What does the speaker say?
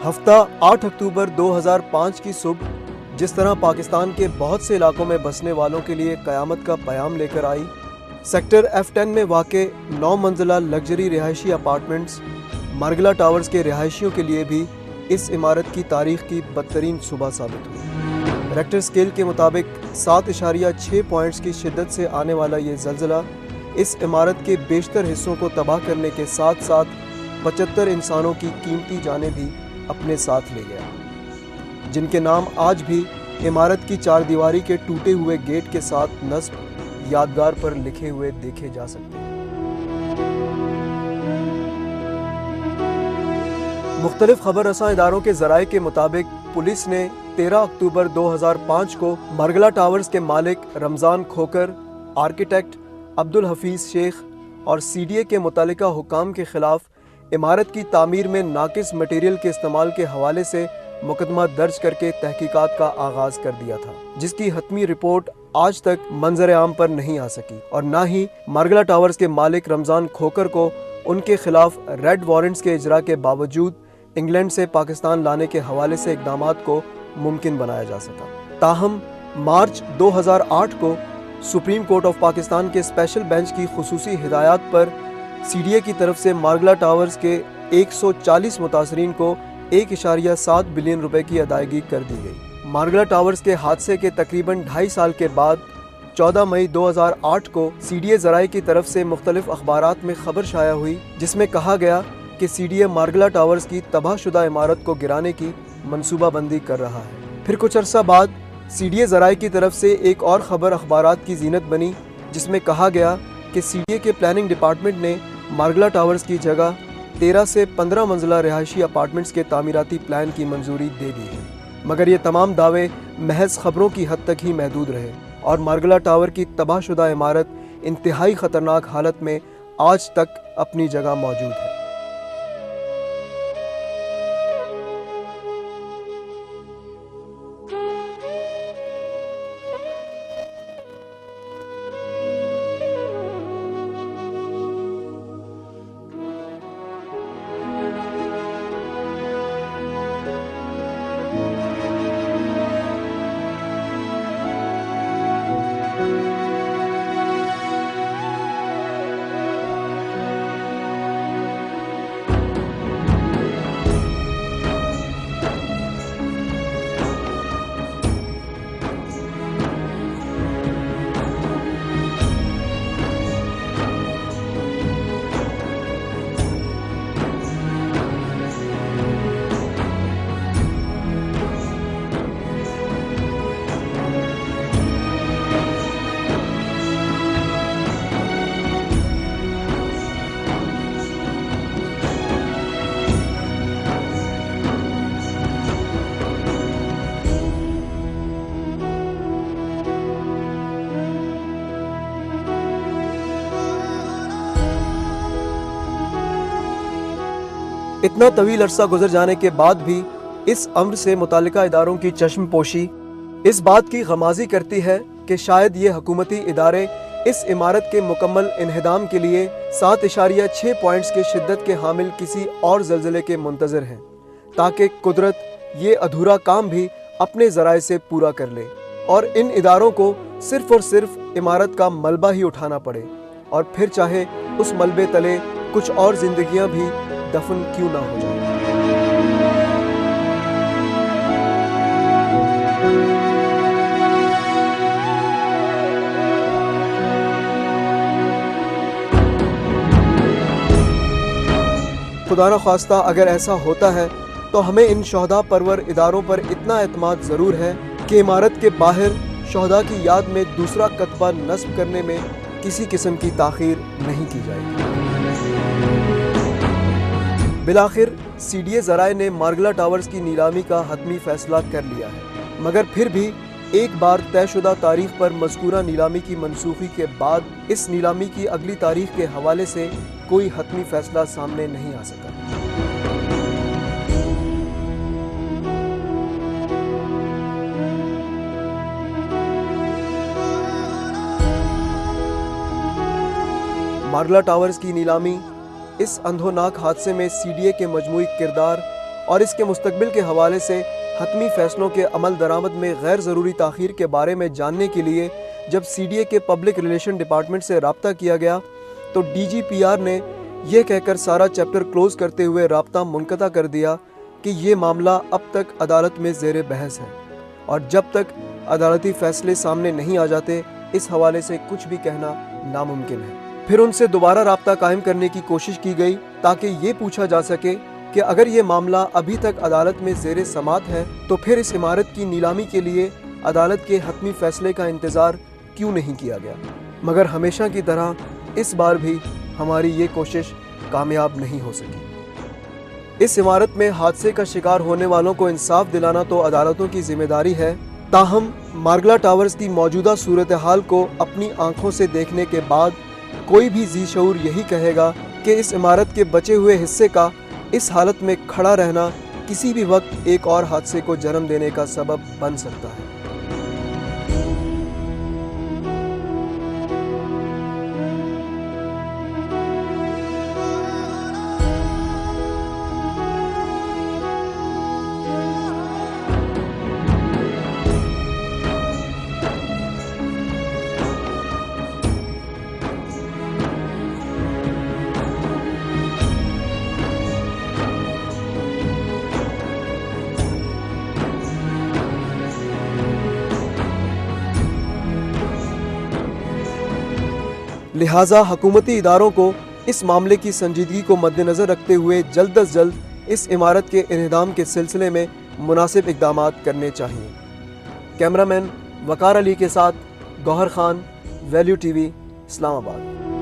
हफ्ता 8 अक्टूबर 2005 की सुबह जिस तरह पाकिस्तान के बहुत से इलाकों में बसने वालों के लिए क़यामत का पैगाम लेकर आई, सेक्टर F10 में वाक़े 9 मंजिला लग्जरी रिहायशी अपार्टमेंट्स मार्गला टावर्स के रिहायशियों के लिए भी इस इमारत की तारीख की बदतरीन सुबह साबित हुई। रेक्टर स्केल के मुताबिक 7.6 पॉइंट्स की शिद्दत से आने वाला ये ज़लज़ला इस इमारत के बेशतर हिस्सों को तबाह करने के साथ साथ 75 इंसानों की कीमती जानें भी अपने साथ ले गया, जिनके नाम आज भी इमारत की चारदीवारी के टूटे हुए गेट के साथ नस्ब यादगार पर लिखे हुए देखे जा सकते हैं। मुख्तलिफ खबर रसां इदारों के ज़राए के मुताबिक पुलिस ने 13 अक्टूबर 2005 को मार्गला टावर्स के मालिक रमज़ान खोकर, आर्किटेक्ट अब्दुल हफीज़ शेख और CDA के मुतल्लिका हुकाम के ख़िलाफ़ इमारत की तामीर में नाकिस मटेरियल के इस्तेमाल के हवाले से मुकदमा दर्ज करके तहकीकात का आगाज़ कर दिया था, जिसकी हतमी रिपोर्ट आज तक मंजर आम पर नहीं आ सकी और ना ही मार्गला टावर्स के मालिक रमज़ान खोकर को उनके खिलाफ रेड वारंट्स के इजरा के बावजूद इंग्लैंड से पाकिस्तान लाने के हवाले से इक़दामात को मुमकिन बनाया जा सका। ताहम मार्च 2008 को सुप्रीम कोर्ट ऑफ पाकिस्तान के स्पेशल बेंच की खुसूसी हिदायत पर CDA की तरफ से मार्गला टावर्स के 140 मुतासरीन को 1.7 बिलियन रुपए की अदायगी कर दी गई। मार्गला टावर्स के हादसे के तकरीबन 2.5 साल के बाद 14 मई 2008 को CDA ज़राए की तरफ से मुख्तलिफ अखबारात में खबर शाया हुई, जिसमें कहा गया कि CDA मार्गला टावर्स की तबाहशुदा इमारत को गिराने की मनसूबाबंदी कर रहा है। फिर कुछ अरसा बाद CDA ज़राए की तरफ से एक और खबर अखबारात की जीनत बनी, जिसमें कहा गया कि CDA के प्लानिंग डिपार्टमेंट ने मार्गला टावर्स की जगह 13 से 15 मंजिला रिहायशी अपार्टमेंट्स के तामीराती प्लान की मंजूरी दे दी है। मगर ये तमाम दावे महज खबरों की हद तक ही महदूद रहे और मार्गला टावर की तबाहशुदा इमारत इंतहाई ख़तरनाक हालत में आज तक अपनी जगह मौजूद है। इतना तवील अरसा गुजर जाने के बाद भी इस अम्र से मुतालिका इदारों की चश्म पोशी इस बात की गमाजी करती है कि शायद ये हुकूमती इदारे इस इमारत के मुकम्मल इन्हिदाम के लिए 7.6 पॉइंट्स के शिद्दत के हामिल किसी और ज़लज़ले के मुंतज़र हैं, ताकि कुदरत ये अधूरा काम भी अपने ज़राए से पूरा कर ले और इन इदारों को सिर्फ़ और सिर्फ इमारत का मलबा ही उठाना पड़े, और फिर चाहे उस मलबे तले कुछ और ज़िंदगियाँ भी दफन क्यों ना हो जाए। खुदा न ख्वास्ता अगर ऐसा होता है तो हमें इन शहदा परवर इदारों पर इतना एतमाद ज़रूर है कि इमारत के बाहर शहदा की याद में दूसरा कतबा नस्ब करने में किसी किस्म की ताख़ीर नहीं की जाएगी। बिलाखिर CDA ज़राए ने मार्गला टावर्स की नीलामी का हतमी फ़ैसला कर लिया है, मगर फिर भी एक बार तयशुदा तारीख पर मज़कूरा नीलामी की मनसूखी के बाद इस नीलामी की अगली तारीख के हवाले से कोई हतमी फ़ैसला सामने नहीं आ सका। मार्गला टावर्स की नीलामी इस अंधोनाक हादसे में CDA के मजमूई किरदार और इसके मुस्तकबिल के हवाले से हतमी फैसलों के अमल दरामद में गैर ज़रूरी ताख़ीर के बारे में जानने के लिए जब CDA के पब्लिक रिलेशन डिपार्टमेंट से रब्ता किया गया तो DGPR ने यह कहकर सारा चैप्टर क्लोज़ करते हुए रब्ता मुनक़ता कर दिया कि ये मामला अब तक अदालत में ज़ेर बहस है और जब तक अदालती फ़ैसले सामने नहीं आ जाते इस हवाले से कुछ भी कहना नामुमकिन है। फिर उनसे दोबारा रब्ता कायम करने की कोशिश की गई ताकि ये पूछा जा सके कि अगर ये मामला अभी तक अदालत में ज़ेर समात है तो फिर इस इमारत की नीलामी के लिए अदालत के हतमी फ़ैसले का इंतज़ार क्यों नहीं किया गया। मगर हमेशा की तरह इस बार भी हमारी ये कोशिश कामयाब नहीं हो सकी। इस इमारत में हादसे का शिकार होने वालों को इंसाफ दिलाना तो अदालतों की जिम्मेदारी है, ताहम मार्गला टावर्स की मौजूदा सूरत हाल को अपनी आंखों से देखने के बाद कोई भी जी शऊर यही कहेगा कि इस इमारत के बचे हुए हिस्से का इस हालत में खड़ा रहना किसी भी वक्त एक और हादसे को जन्म देने का सबब बन सकता है। लिहाजा हुकूमती इदारों को इस मामले की संजीदगी को मद्देनज़र रखते हुए जल्द अज जल्द इस इमारत के इन्हदाम के सिलसिले में मुनासिब इक़दाम करने चाहिए। कैमरामैन वकार अली के साथ गौहर खान, वैल्यू TV, इस्लामाबाद।